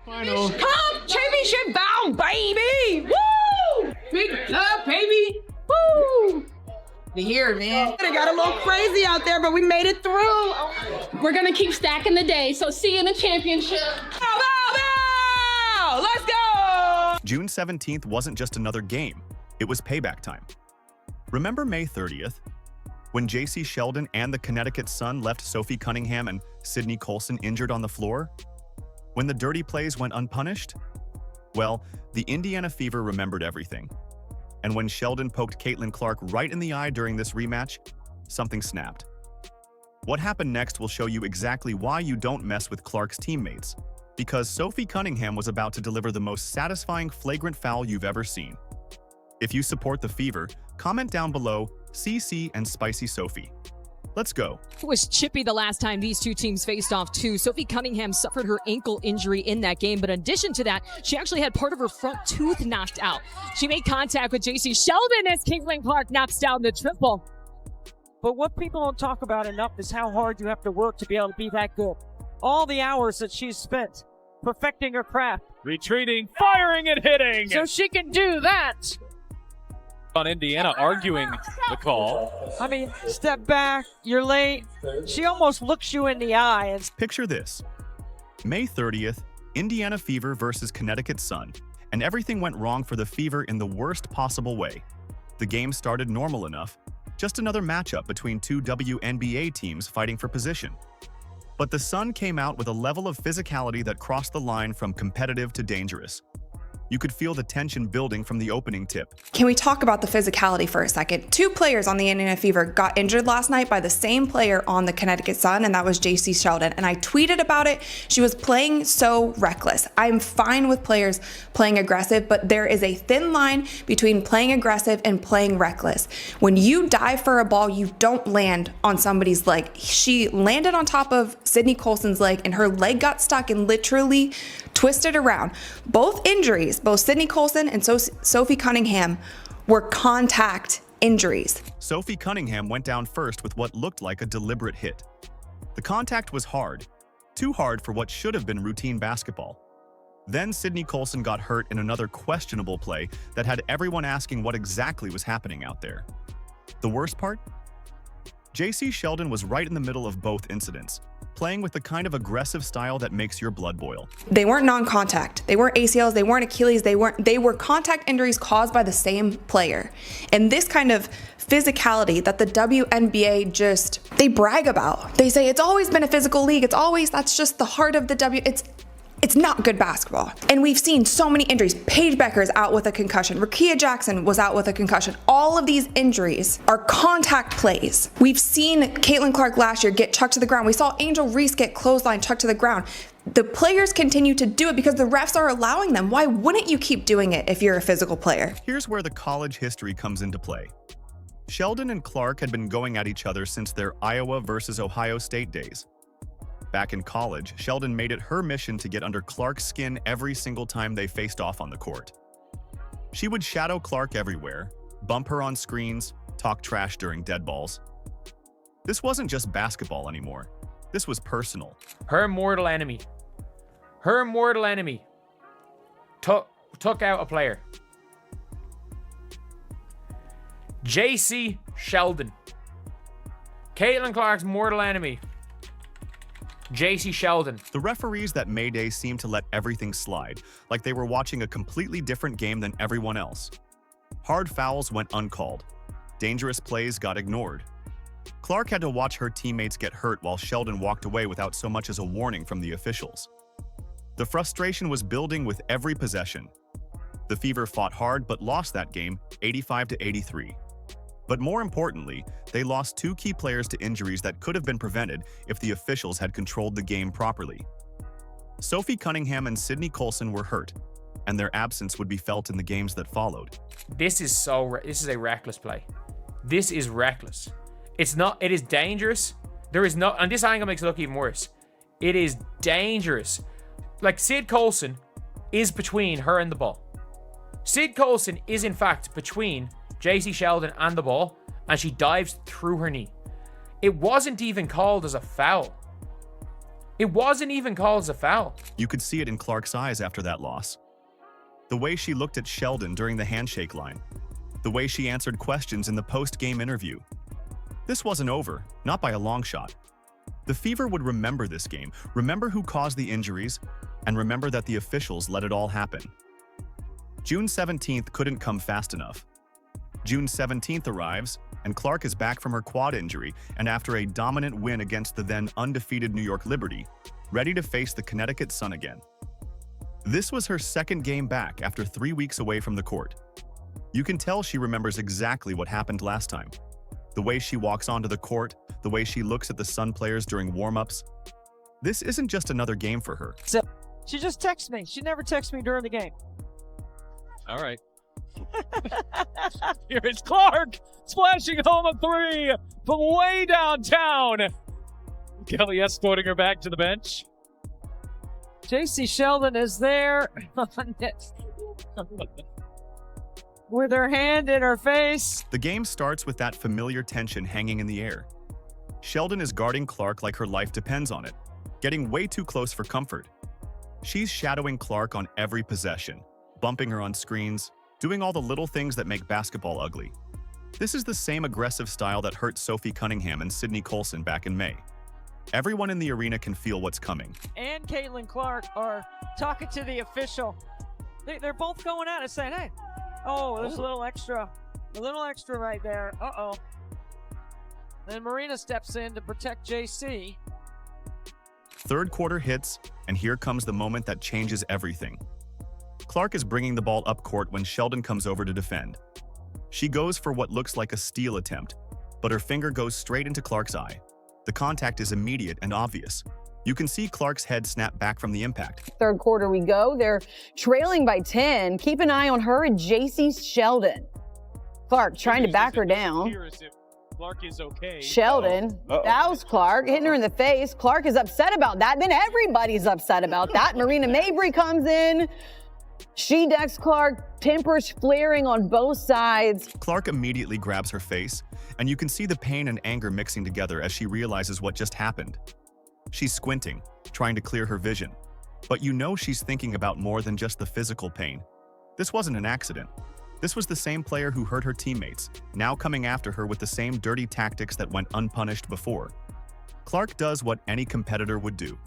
Final. Come championship bound, baby! Woo! Big love, baby! Woo! Here, man. It got a little crazy out there, but we made it through. We're gonna keep stacking the day, so see you in the championship. Bow! Let's go! June 17th wasn't just another game. It was payback time. Remember May 30th? When JC Sheldon and the Connecticut Sun left Sophie Cunningham and Sydney Colson injured on the floor? When the dirty plays went unpunished? Well, the Indiana Fever remembered everything. And when Sheldon poked Caitlin Clark right in the eye during this rematch, something snapped. What happened next will show you exactly why you don't mess with Clark's teammates, because Sophie Cunningham was about to deliver the most satisfying flagrant foul you've ever seen. If you support the Fever, comment down below CC and Spicy Sophie. Let's go. It was chippy the last time these two teams faced off too. Sophie Cunningham suffered her ankle injury in that game, but in addition to that, she actually had part of her front tooth knocked out. She made contact with JC Sheldon as Caitlin Clark knocks down the triple. But what people don't talk about enough is how hard you have to work to be able to be that good. All the hours that she's spent perfecting her craft. Retreating, firing, and hitting. So she can do that. On Indiana arguing the call. I mean, step back, you're late. She almost looks you in the eye. And Picture this. May 30th, Indiana Fever versus Connecticut Sun, and everything went wrong for the Fever in the worst possible way. The game started normal enough, just another matchup between two WNBA teams fighting for position. But the Sun came out with a level of physicality that crossed the line from competitive to dangerous. You could feel the tension building from the opening tip. Can we talk about the physicality for a second? Two players on the Indiana Fever got injured last night by the same player on the Connecticut Sun, and that was JC Sheldon. And I tweeted about it. She was playing so reckless. I'm fine with players playing aggressive, but there is a thin line between playing aggressive and playing reckless. When you dive for a ball, you don't land on somebody's leg. She landed on top of Sydney Colson's leg, and her leg got stuck and literally twisted around. Both injuries, both Sydney Colson and Sophie Cunningham, were contact injuries. Sophie Cunningham went down first with what looked like a deliberate hit. The contact was hard, too hard for what should have been routine basketball. Then Sydney Colson got hurt in another questionable play that had everyone asking what exactly was happening out there. The worst part? JC Sheldon was right in the middle of both incidents, playing with the kind of aggressive style that makes your blood boil. They weren't non-contact. They weren't ACLs, they weren't Achilles, they were contact injuries caused by the same player. And this kind of physicality that the WNBA they brag about. They say it's always been a physical league. That's just the heart of the It's not good basketball. And we've seen so many injuries. Paige Becker's out with a concussion. Rakia Jackson was out with a concussion. All of these injuries are contact plays. We've seen Caitlin Clark last year get chucked to the ground. We saw Angel Reese get clothesline chucked to the ground. The players continue to do it because the refs are allowing them. Why wouldn't you keep doing it if you're a physical player? Here's where the college history comes into play. Sheldon and Clark had been going at each other since their Iowa versus Ohio State days. Back in college, Sheldon made it her mission to get under Clark's skin every single time they faced off on the court. She would shadow Clark everywhere, bump her on screens, talk trash during dead balls. This wasn't just basketball anymore. This was personal. Her mortal enemy took out a player. JC Sheldon. Caitlin Clark's mortal enemy. JC Sheldon. The referees that May Day seemed to let everything slide, like they were watching a completely different game than everyone else. Hard fouls went uncalled. Dangerous plays got ignored. Clark had to watch her teammates get hurt while Sheldon walked away without so much as a warning from the officials. The frustration was building with every possession. The Fever fought hard but lost that game 85-83. But more importantly, they lost two key players to injuries that could have been prevented if the officials had controlled the game properly. Sophie Cunningham and Sydney Colson were hurt, and their absence would be felt in the games that followed. This is a reckless play. This is reckless. It is dangerous. And this angle makes it look even worse. It is dangerous. Like, Sid Colson is between her and the ball. Sid Colson is in fact between JC Sheldon and the ball, and she dives through her knee. It wasn't even called as a foul. It wasn't even called as a foul. You could see it in Clark's eyes after that loss. The way she looked at Sheldon during the handshake line. The way she answered questions in the post-game interview. This wasn't over, not by a long shot. The Fever would remember this game, remember who caused the injuries, and remember that the officials let it all happen. June 17th couldn't come fast enough. June 17th arrives, and Clark is back from her quad injury and after a dominant win against the then undefeated New York Liberty, ready to face the Connecticut Sun again. This was her second game back after 3 weeks away from the court. You can tell she remembers exactly what happened last time. The way she walks onto the court, the way she looks at the Sun players during warm-ups. This isn't just another game for her. She just texts me. She never texts me during the game. All right. Here is Clark splashing home a three from way downtown. Kelly escorting her back to the bench. JC Sheldon is there with her hand in her face. The game starts with that familiar tension hanging in the air. Sheldon is guarding Clark like her life depends on it, getting way too close for comfort. She's shadowing Clark on every possession, bumping her on screens, doing all the little things that make basketball ugly. This is the same aggressive style that hurt Sophie Cunningham and Sydney Colson back in May. Everyone in the arena can feel what's coming. And Caitlin Clark are talking to the official. They're both going at it saying, hey, oh, there's a little extra right there. Uh-oh. Then Marina steps in to protect JC. Third quarter hits, and here comes the moment that changes everything. Clark is bringing the ball up court when Sheldon comes over to defend. She goes for what looks like a steal attempt, but her finger goes straight into Clark's eye. The contact is immediate and obvious. You can see Clark's head snap back from the impact. Third quarter we go. They're trailing by 10. Keep an eye on her and JC Sheldon. Clark trying to back her down. Clark is okay. Sheldon, that was Clark, hitting her in the face. Clark is upset about that. Then everybody's upset about that. Marina Mabry comes in. She decks Clark, tempers flaring on both sides. Clark immediately grabs her face, and you can see the pain and anger mixing together as she realizes what just happened. She's squinting, trying to clear her vision. But you know she's thinking about more than just the physical pain. This wasn't an accident. This was the same player who hurt her teammates, now coming after her with the same dirty tactics that went unpunished before. Clark does what any competitor would do.